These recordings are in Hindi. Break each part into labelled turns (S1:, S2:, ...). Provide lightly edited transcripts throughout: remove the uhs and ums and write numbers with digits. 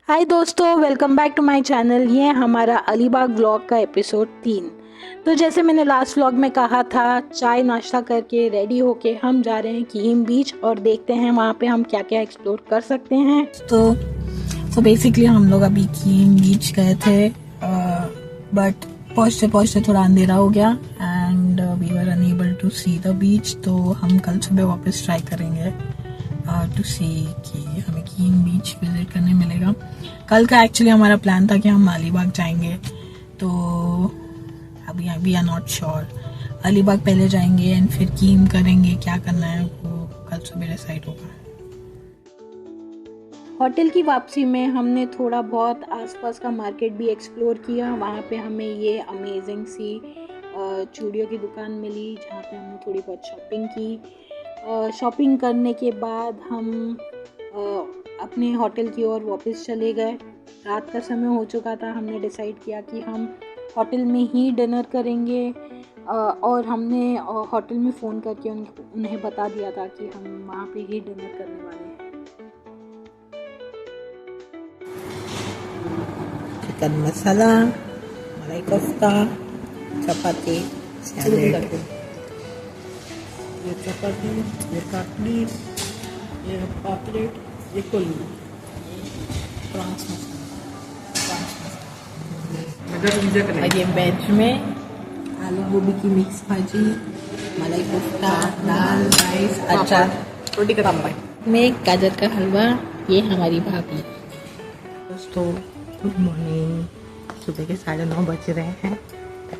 S1: हाय दोस्तों, welcome back to my channel. ये है हमारा अलीबाग व्लॉग का एपिसोड 3। तो जैसे मैंने लास्ट व्लॉग में कहा था, चाय नाश्ता करके रेडी होके हम जा रहे हैं कीम बीच और देखते हैं वहाँ पे हम क्या क्या एक्सप्लोर कर सकते हैं। तो बेसिकली हम लोग अभी कीम बीच गए थे, बट पहुँचते पहुँचते थोड़ा अंधेरा हो गया and we were unable to see the beach. तो हम कल सुबह वापस ट्राई करेंगे टू सी कि हमें कीम बीच विजिट करने मिलेगा। कल का एक्चुअली हमारा प्लान था कि हम अलीबाग जाएंगे, तो अभी we are not sure. Alibag पहले जाएंगे एंड फिर कीम करेंगे, क्या करना है वो कल सुबह डिसाइड होगा। होटल की वापसी में हमने थोड़ा बहुत आसपास का मार्केट भी एक्सप्लोर किया। वहाँ पे हमें ये अमेजिंग सी चूड़ियों की दुकान मिली जहाँ पे हमने थोड़ी बहुत शॉपिंग की। शॉपिंग करने के बाद हम अपने होटल की ओर वापस चले गए। रात का समय हो चुका था। हमने डिसाइड किया कि हम होटल में ही डिनर करेंगे और हमने होटल में फ़ोन करके उन्हें बता दिया था कि हम वहाँ पे ही डिनर करने वाले हैं। चिकन मसाला, मलाई कोफ्ता, चपाती, सैलेड,
S2: ये चपाती, ये काकड़ी, ये पापलेट, ये कोल्लू,
S1: प्रॉन्स
S2: मसाला।
S1: और ये वेज में आलू गोभी की मिक्स भाजी, मलाई कोफ्ता, दाल, राइस, अचार,
S2: रोटी का
S1: पापड़ में गाजर का हलवा। ये हमारी भाभी।
S2: दोस्तों गुड मॉर्निंग। सुबह के 9:30 बज रहे हैं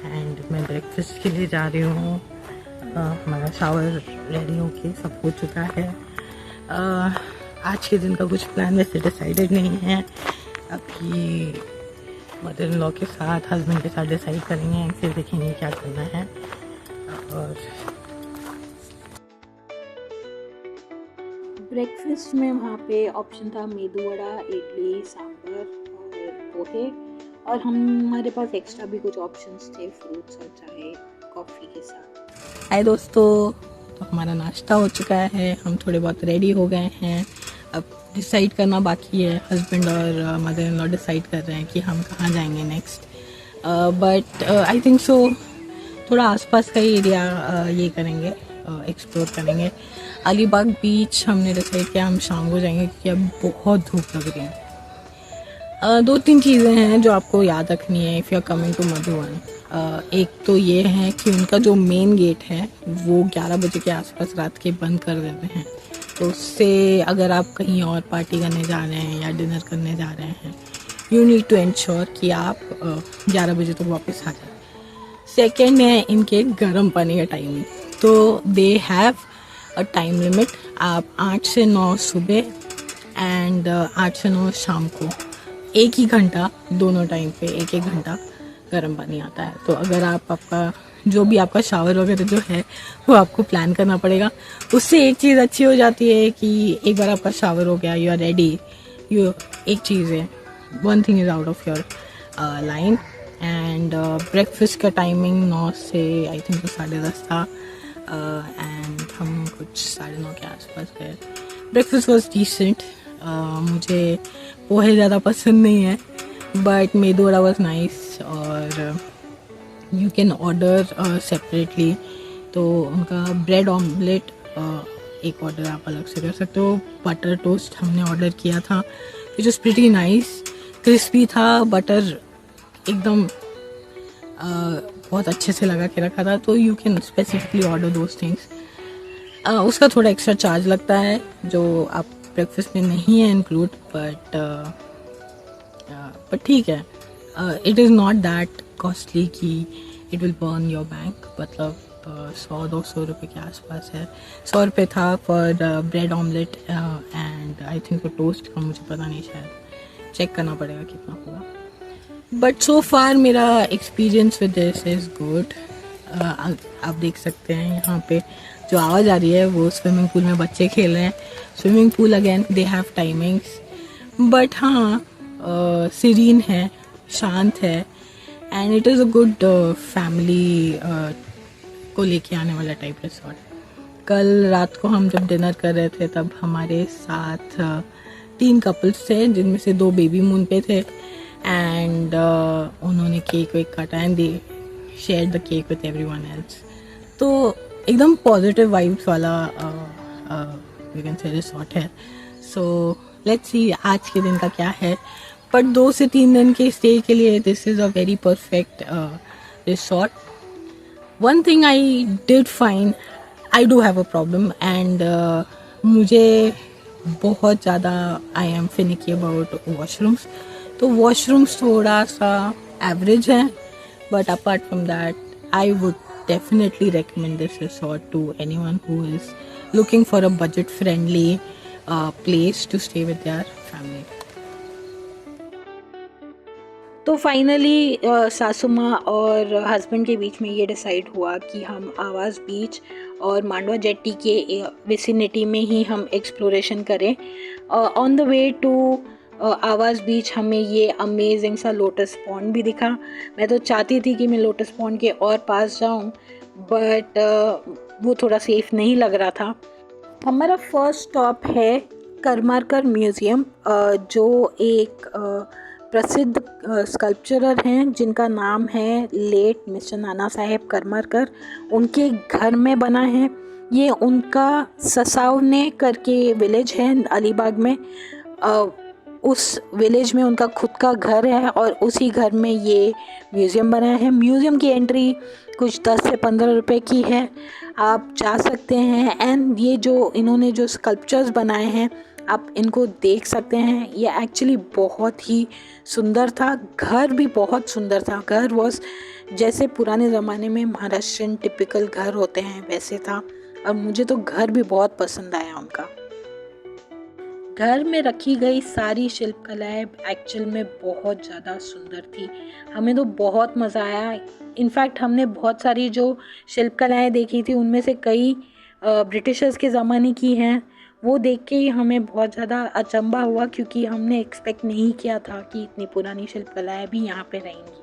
S2: एंड मैं ब्रेकफास्ट के लिए जा रही हूँ। हमारा शावर रेडी होके सब हो चुका है। आज के दिन का कुछ प्लान वैसे डिसाइडेड नहीं है। अभी मदर इन लॉ के साथ, हस्बैंड के साथ डिसाइड करेंगे एंड फिर देखेंगे क्या करना है। और
S1: ब्रेकफास्ट में वहाँ पे ऑप्शन था मेदू वड़ा, इडली, सांभर और पोहे, और हमारे पास एक्स्ट्रा भी कुछ ऑप्शंस थे, फ्रूट्स और चाय कॉफ़ी के साथ। हाय दोस्तों, तो हमारा नाश्ता हो चुका है, हम थोड़े बहुत रेडी हो गए हैं। अब डिसाइड करना बाकी है। हस्बैंड और मदर इन लॉ डिसाइड कर रहे हैं कि हम कहाँ जाएंगे next. But I think so थोड़ा आसपास का ही एरिया ये करेंगे, एक्सप्लोर करेंगे। अलीबाग बीच हमने डिसाइड किया हम शाम को जाएंगे क्योंकि अब बहुत धूप लग रही है। 2-3 चीज़ें हैं जो आपको याद रखनी है if you are coming to Madhuban. एक तो ये है कि उनका जो मेन गेट है वो 11 बजे के आसपास रात के बंद कर देते हैं। तो उससे अगर आप कहीं और पार्टी करने जा रहे हैं या डिनर करने जा रहे हैं, यू नीड टू इंश्योर कि आप 11 बजे तक वापस आ जाए। सेकेंड है इनके गर्म पानी का टाइमिंग। तो they have a time limit. आप 8 से 9 सुबह एंड 8 से 9 शाम को एक ही घंटा, दोनों टाइम पे एक घंटा गर्म पानी आता है। तो अगर आपका जो भी आपका शावर वगैरह जो है वो आपको प्लान करना पड़ेगा। उससे एक चीज़ अच्छी हो जाती है कि एक बार आपका शावर हो गया, यू आर रेडी, एक चीज़ है, one thing is out of your line. And breakfast का टाइमिंग 9 से आई थिंक 10:30 था एंड हम कुछ 9:30 के आसपास गए। Breakfast was decent. मुझे पोहे ज़्यादा पसंद नहीं है but medu vada was nice. और यू कैन ऑर्डर सेपरेटली। तो उनका ब्रेड ऑमलेट एक ऑर्डर आप अलग से कर सकते हो। बटर टोस्ट हमने ऑर्डर किया था, which is pretty nice, crispy था, बटर एकदम बहुत अच्छे से लगा के रखा था। तो you can specifically order those things. उसका थोड़ा एक्स्ट्रा चार्ज लगता है जो आप ब्रेकफास्ट में नहीं है इंक्लूड, बट ठीक है। It is not that costly कि it will burn your bank. मतलब 100-200 रुपये के आसपास है। 100 रुपये था for bread omelette and I think toast का मुझे पता नहीं, शायद चेक करना पड़ेगा कितना होगा। बट सो फार मेरा experience with this is good. आप देख सकते हैं यहाँ पे जो आवाज़ आ रही है वो स्विमिंग पूल में बच्चे खेल रहे हैं। Swimming pool again they have timings, but हाँ सीरीन है, शांत है and it is a good family को लेके आने वाला टाइप रिसॉर्ट। कल रात को हम जब डिनर कर रहे थे तब हमारे साथ
S2: 3 कपल्स थे जिनमें से 2 बेबी मून पे थे एंड उन्होंने केक वेक काटा and they share the cake with everyone else. तो एकदम पॉजिटिव वाइब्स वाला यू कैन से रिसॉर्ट है। सो लेट्स सी आज के दिन का क्या है, बट 2 से 3 दिन के स्टे के लिए this is a very perfect resort. One thing I did find, I do have a problem and मुझे बहुत ज़्यादा I am finicky about washrooms. तो वॉशरूम्स थोड़ा सा एवरेज है, but apart from that I would definitely recommend this resort to anyone who is looking for a budget friendly place to stay with their family.
S1: तो फाइनली सासू माँ और हस्बैंड के बीच में ये डिसाइड हुआ कि हम आवाज़ बीच और मांडवा जेट्टी के विसिनिटी में ही हम एक्सप्लोरेशन करें। ऑन द वे टू आवाज़ बीच हमें ये अमेजिंग सा लोटस पॉन्ड भी दिखा। मैं तो चाहती थी कि मैं लोटस पॉन्ड के और पास जाऊं, बट वो थोड़ा सेफ नहीं लग रहा था। हमारा फर्स्ट स्टॉप है करमरकर म्यूज़ियम, जो एक प्रसिद्ध स्कल्पचरर हैं जिनका नाम है लेट मिस्टर नाना साहेब करमरकर। उनके घर में बना है ये। उनका ससावने करके विलेज है अलीबाग में, उस विलेज में उनका खुद का घर है और उसी घर में ये म्यूज़ियम बना है। म्यूज़ियम की एंट्री कुछ 10 से 15 रुपए की है, आप जा सकते हैं। एंड ये जो इन्होंने जो स्कल्पचर्स बनाए हैं आप इनको देख सकते हैं। ये एक्चुअली बहुत ही सुंदर था। घर भी बहुत सुंदर था। घर वॉज जैसे पुराने ज़माने में महाराष्ट्रियन टिपिकल घर होते हैं वैसे था, और मुझे तो घर भी बहुत पसंद आया उनका। घर में रखी गई सारी शिल्पकलाएं एक्चुअल में बहुत ज़्यादा सुंदर थी। हमें तो बहुत मज़ा आया। इनफैक्ट हमने बहुत सारी जो शिल्पकलाएं देखी थी उनमें से कई ब्रिटिशर्स के ज़माने की हैं। वो देख के ही हमें बहुत ज़्यादा अचंभा हुआ, क्योंकि हमने एक्सपेक्ट नहीं किया था कि इतनी पुरानी शिल्पकलाएं भी यहाँ पे रहेंगी।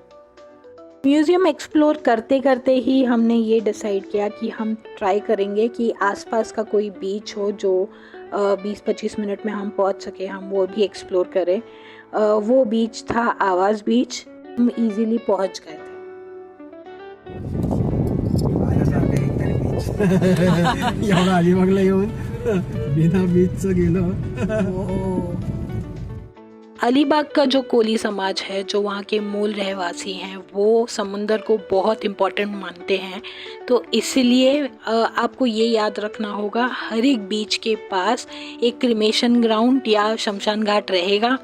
S1: म्यूज़ियम एक्सप्लोर करते करते ही हमने ये डिसाइड किया कि हम ट्राई करेंगे कि आसपास का कोई बीच हो जो 20-25 मिनट में हम पहुंच सके, हम वो भी एक्सप्लोर करें। वो बीच था आवाज़ बीच। हम इजीली पहुंच गए थे। अलीबाग का जो कोली समाज है, जो वहाँ के मूल रहवासी हैं, वो समुंदर को बहुत इम्पोर्टेंट मानते हैं। तो इसलिए आपको ये याद रखना होगा, हर एक बीच के पास एक क्रिमेशन ग्राउंड या शमशान घाट रहेगा।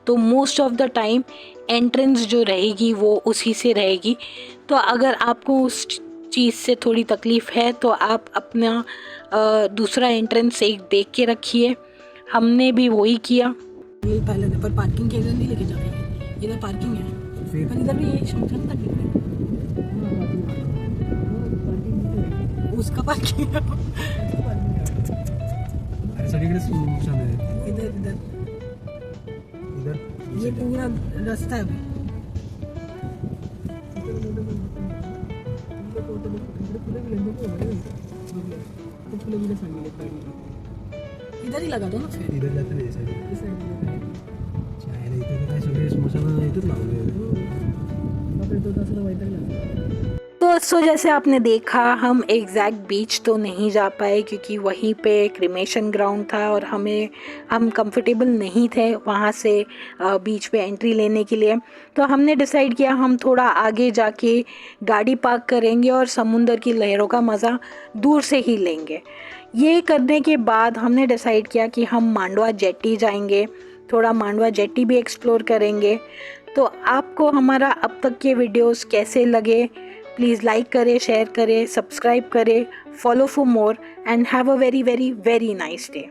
S1: तो most of the time entrance जो रहेगी वो उसी से रहेगी। तो अगर आपको उस चीज़ से थोड़ी तकलीफ़ है तो आप अपना दूसरा एंट्रेंस एक देख के रखिए। हमने भी वही किया।
S2: ये पहले पर पार्किंग के इधर नहीं लेके जा रहे हैं, इधर पार्किंग है, पर इधर भी ये शमशान तक है, उसका पार्किंग है। इधर इधर इधर ये पूरा रास्ता है। इधर ही लगा दो ना, फिर इधर जाते नहीं दोस्तों, जैसे आपने देखा हम एग्जैक्ट बीच तो नहीं जा पाए क्योंकि वहीं पे क्रिमेशन ग्राउंड था और हम कंफर्टेबल नहीं थे वहाँ से बीच पे एंट्री लेने के लिए। तो हमने डिसाइड किया हम थोड़ा आगे जाके गाड़ी पार्क करेंगे और समुंदर की लहरों का मज़ा दूर से ही लेंगे। ये करने के बाद हमने डिसाइड किया कि हम मांडवा जेट्टी जाएंगे, थोड़ा मांडवा जेट्टी भी एक्सप्लोर करेंगे। तो आपको हमारा अब तक के वीडियोस कैसे लगे, प्लीज़ लाइक करें, शेयर करें, सब्सक्राइब करें, follow for more and have a very very very nice day.